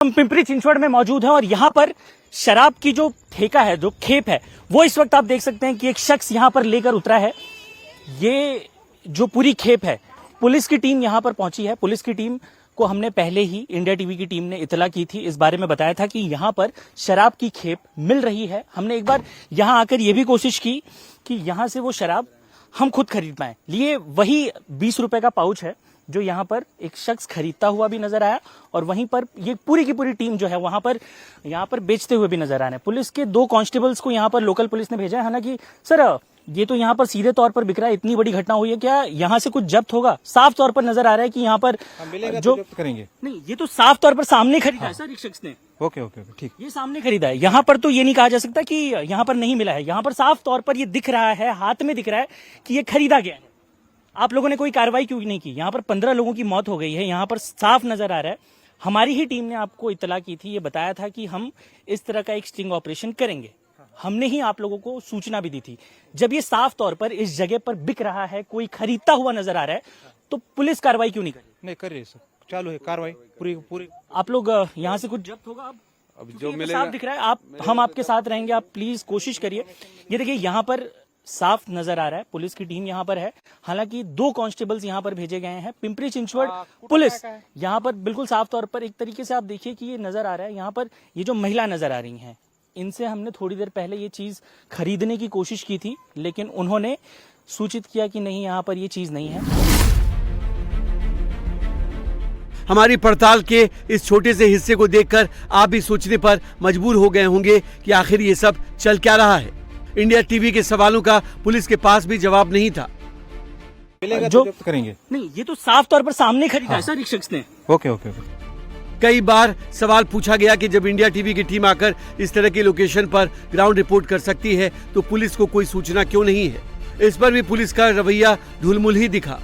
हम पिंपरी चिंचवड़ में मौजूद हैं और यहाँ पर शराब की जो ठेका है, जो खेप है, वो इस वक्त आप देख सकते हैं कि एक शख्स यहाँ पर लेकर उतरा है। ये जो पूरी खेप है, पुलिस की टीम यहाँ पर पहुंची है। पुलिस की टीम को हमने पहले ही इंडिया टीवी की टीम ने इतला की थी, इस बारे में बताया था कि यहाँ पर शराब की खेप मिल रही है। हमने एक बार यहाँ आकर ये भी कोशिश की कि यहाँ से वो शराब हम खुद खरीद पाए। लिए वही 20 रुपए का पाउच है जो यहाँ पर एक शख्स खरीदता हुआ भी नजर आया और वहीं पर ये पूरी की पूरी टीम जो है वहां पर यहाँ पर बेचते हुए भी नजर आ रहे हैं। पुलिस के 2 कांस्टेबल्स को यहाँ पर लोकल पुलिस ने भेजा है। हालांकि सर, ये तो यहाँ पर सीधे तौर पर बिक रहा है, इतनी बड़ी घटना हुई है, क्या यहाँ से कुछ जब्त होगा? साफ तौर पर नजर आ रहा है कि यहाँ पर जो जब्त करेंगे। नहीं, ये तो साफ तौर पर सामने खरीदा है सर, एक शख्स ने। ओके, ठीक। ये सामने खरीदा है, यहाँ पर तो ये नहीं कहा जा सकता कि यहाँ पर नहीं मिला है। यहाँ पर साफ तौर पर ये दिख रहा है, हाथ में दिख रहा है कि ये खरीदा गया है। आप लोगों ने कोई कार्रवाई क्यों नहीं की? यहाँ पर 15 लोगों की मौत हो गई है, यहाँ पर साफ नजर आ रहा है। हमारी ही टीम ने आपको इत्तला की थी, ये बताया था कि हम इस तरह का एक स्टिंग ऑपरेशन करेंगे। हमने ही आप लोगों को सूचना भी दी थी। जब ये साफ तौर पर इस जगह पर बिक रहा है, कोई खरीदता हुआ नजर आ रहा है, तो पुलिस कार्रवाई क्यों नहीं कर रही? नहीं कर रही सर, चालू है कार्रवाई पूरी। आप लोग यहाँ से कुछ जब्त होगा अब जो मिलेगा साफ दिख रहा है। हम आपके साथ रहेंगे, आप प्लीज कोशिश करिए। ये देखिए, यहाँ पर साफ नजर आ रहा है पुलिस की टीम यहाँ पर है। हालांकि 2 कांस्टेबल्स यहाँ पर भेजे गए हैं। पिंपरी चिंचवड़ पुलिस यहाँ पर बिल्कुल साफ तौर पर एक तरीके से आप देखिए कि ये नजर आ रहा है। यहाँ पर ये जो महिला नजर आ रही हैं, इनसे हमने थोड़ी देर पहले ये चीज खरीदने की कोशिश की थी, लेकिन उन्होंने सूचित किया कि नहीं, यहाँ पर ये चीज नहीं है। हमारी पड़ताल के इस छोटे से हिस्से को देखकर आप भी सोचने पर मजबूर हो गए होंगे कि आखिर ये सब चल क्या रहा है। इंडिया टीवी के सवालों का पुलिस के पास भी जवाब नहीं था। मिलेगा जो जब्त करेंगे। नहीं, ये तो साफ तौर पर सामने खरीदा है सर, एक शख्स ने। ओके। कई बार सवाल पूछा गया कि जब इंडिया टीवी की टीम आकर इस तरह की लोकेशन पर ग्राउंड रिपोर्ट कर सकती है तो पुलिस को कोई सूचना क्यों नहीं है। इस पर भी पुलिस का रवैया ढुलमुल ही दिखा।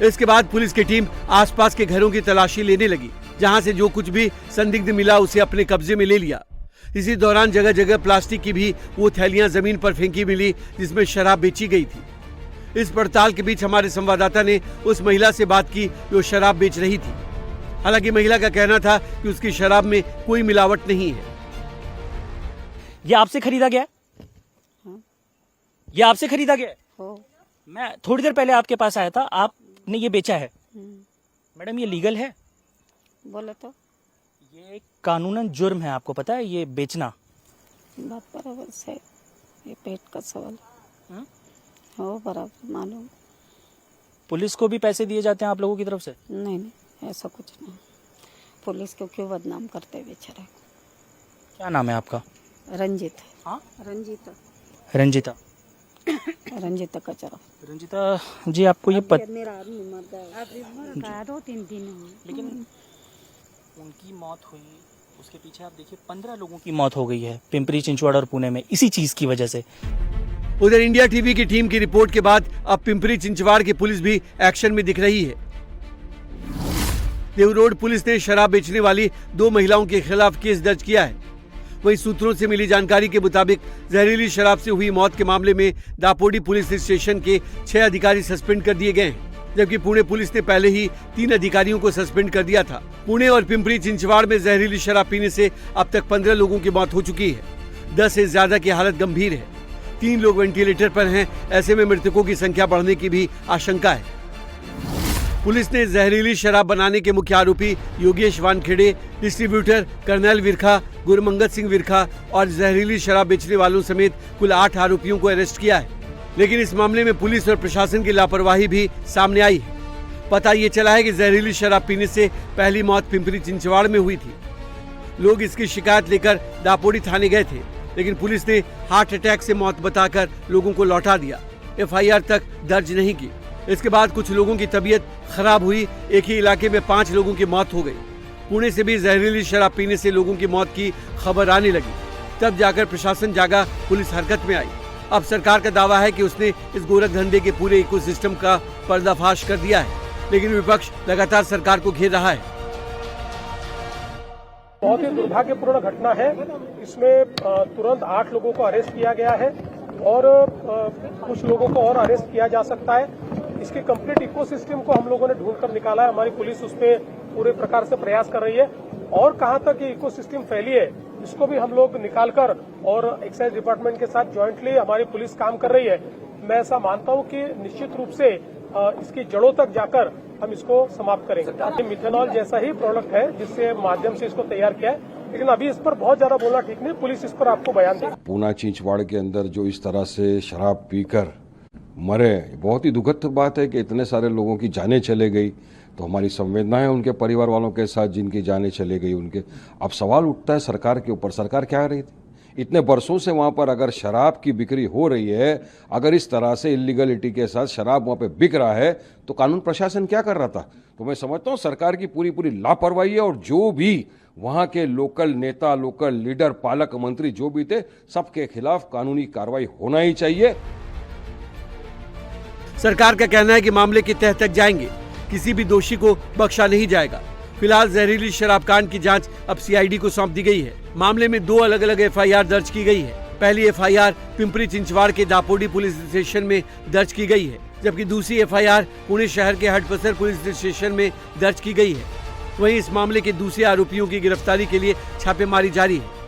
इसके बाद पुलिस की टीम आसपास के घरों की तलाशी लेने लगी, जहां से जो कुछ भी संदिग्ध मिला उसे अपने कब्जे में ले लिया। इसी दौरान जगह जगह प्लास्टिक की भी वो थैलियां जमीन पर फेंकी मिली जिसमें शराब बेची गई थी। इस पड़ताल के बीच हमारे संवाददाता ने उस महिला से बात की जो शराब बेच रही थी। हालांकि महिला का कहना था कि उसकी शराब में कोई मिलावट नहीं है। ये आपसे खरीदा गया? ये आपसे खरीदा गया? मैं थोड़ी देर पहले आपके पास आया था, आपने ये बेचा है। मैडम, ये लीगल है? बोले तो ये कानूनन जुर्म है, आपको पता है ये बेचना? बात बराबर से, ये पेट का सवाल हो, बराबर मालूम। पुलिस को भी पैसे दिए जाते हैं आप लोगों की तरफ से? नहीं, ऐसा कुछ नहीं। पुलिस को क्यों बदनाम करते बेचारे। क्या नाम है आपका? रंजित। हाँ, रंजिता कचरा। रंजिता जी, आपको ये मेरा आदमी मर गया 2-3 दिन हुए, लेकिन उनकी मौत हुई, उसके पीछे आप देखिए 15 लोगों की मौत हो गई है पिंपरी चिंचवड़ और पुणे में, इसी चीज की वजह से। उधर इंडिया टीवी की टीम की रिपोर्ट के बाद अब पिंपरी चिंचवाड़ की पुलिस भी एक्शन में दिख रही है। देव रोड पुलिस ने शराब बेचने वाली 2 महिलाओं के खिलाफ केस दर्ज किया है। वहीं सूत्रों से मिली जानकारी के मुताबिक जहरीली शराब से हुई मौत के मामले में दापोडी पुलिस स्टेशन के 6 अधिकारी सस्पेंड कर दिए गए हैं, जबकि पुणे पुलिस ने पहले ही 3 अधिकारियों को सस्पेंड कर दिया था। पुणे और पिंपरी चिंचवाड़ में जहरीली शराब पीने से अब तक 15 लोगों की मौत हो चुकी है। 10 से ज्यादा की हालत गंभीर है। 3 लोग वेंटिलेटर पर हैं। ऐसे में मृतकों की संख्या बढ़ने की भी आशंका है। पुलिस ने जहरीली शराब बनाने के मुख्य आरोपी योगेश वानखेड़े, डिस्ट्रीब्यूटर कर्नल विरखा, गुरमंगत सिंह विरखा और जहरीली शराब बेचने वालों समेत कुल 8 आरोपियों को अरेस्ट किया है। लेकिन इस मामले में पुलिस और प्रशासन की लापरवाही भी सामने आई है। पता ये चला है कि जहरीली शराब पीने से पहली मौत पिंपरी चिंचवाड़ में हुई थी। लोग इसकी शिकायत लेकर दापोडी थाने गए थे, लेकिन पुलिस ने हार्ट अटैक से मौत बताकर लोगों को लौटा दिया। FIR तक दर्ज नहीं की। इसके बाद कुछ लोगों की तबीयत खराब हुई। एक ही इलाके में 5 लोगों की मौत हो गई। पुणे से भी जहरीली शराब पीने से लोगों की मौत की खबर आने लगी। तब जाकर प्रशासन जागा, पुलिस हरकत में आई। अब सरकार का दावा है कि उसने इस गोरख धंधे के पूरे इकोसिस्टम का पर्दाफाश कर दिया है, लेकिन विपक्ष लगातार सरकार को घेर रहा है। बहुत ही दुर्भाग्यपूर्ण घटना है। इसमें तुरंत 8 लोगों को अरेस्ट किया गया है और कुछ लोगों को और अरेस्ट किया जा सकता है। इसके कंप्लीट इकोसिस्टम को हम लोगों ने ढूंढ कर निकाला है। हमारी पुलिस उस पर पूरे प्रकार से प्रयास कर रही है और कहां तक ये इकोसिस्टम फैली है इसको भी हम लोग निकालकर और एक्साइज डिपार्टमेंट के साथ ज्वाइंटली हमारी पुलिस काम कर रही है। मैं ऐसा मानता हूं कि निश्चित रूप से इसकी जड़ों तक जाकर हम इसको समाप्त करेंगे। मिथेनॉल जैसा ही प्रोडक्ट है जिससे माध्यम से इसको तैयार किया है, लेकिन अभी इस पर बहुत ज्यादा बोलना ठीक नहीं, पुलिस इस पर आपको बयान देगी। पूना चिंचवाड़ के अंदर जो इस तरह से शराब पीकर मरे, बहुत ही दुखद बात है कि इतने सारे लोगों की जानें चले गई। तो हमारी संवेदनाएं उनके परिवार वालों के साथ जिनकी जानें चले गई उनके। अब सवाल उठता है सरकार के ऊपर, सरकार क्या कर रही थी इतने बरसों से वहां पर? अगर शराब की बिक्री हो रही है, अगर इस तरह से इलीगलिटी के साथ शराब वहां पे बिक रहा है, तो कानून प्रशासन क्या कर रहा था? तो मैं समझता हूं सरकार की पूरी लापरवाही है और जो भी वहां के लोकल नेता, लोकल लीडर, पालक मंत्री जो भी थे, सबके खिलाफ कानूनी कार्रवाई होना ही चाहिए। सरकार का कहना है कि मामले की तह तक जाएंगे, किसी भी दोषी को बख्शा नहीं जाएगा। फिलहाल जहरीली शराब कांड की जांच अब सीआईडी को सौंप दी गई है। मामले में 2 अलग अलग एफआईआर दर्ज की गई है। पहली एफआईआर पिंपरी चिंचवाड़ के दापोडी पुलिस स्टेशन में दर्ज की गई है, जबकि दूसरी एफआईआर पुणे शहर के हडपसर पुलिस स्टेशन में दर्ज की गई है। वहीं इस मामले के दूसरे आरोपियों की गिरफ्तारी के लिए छापेमारी जारी है।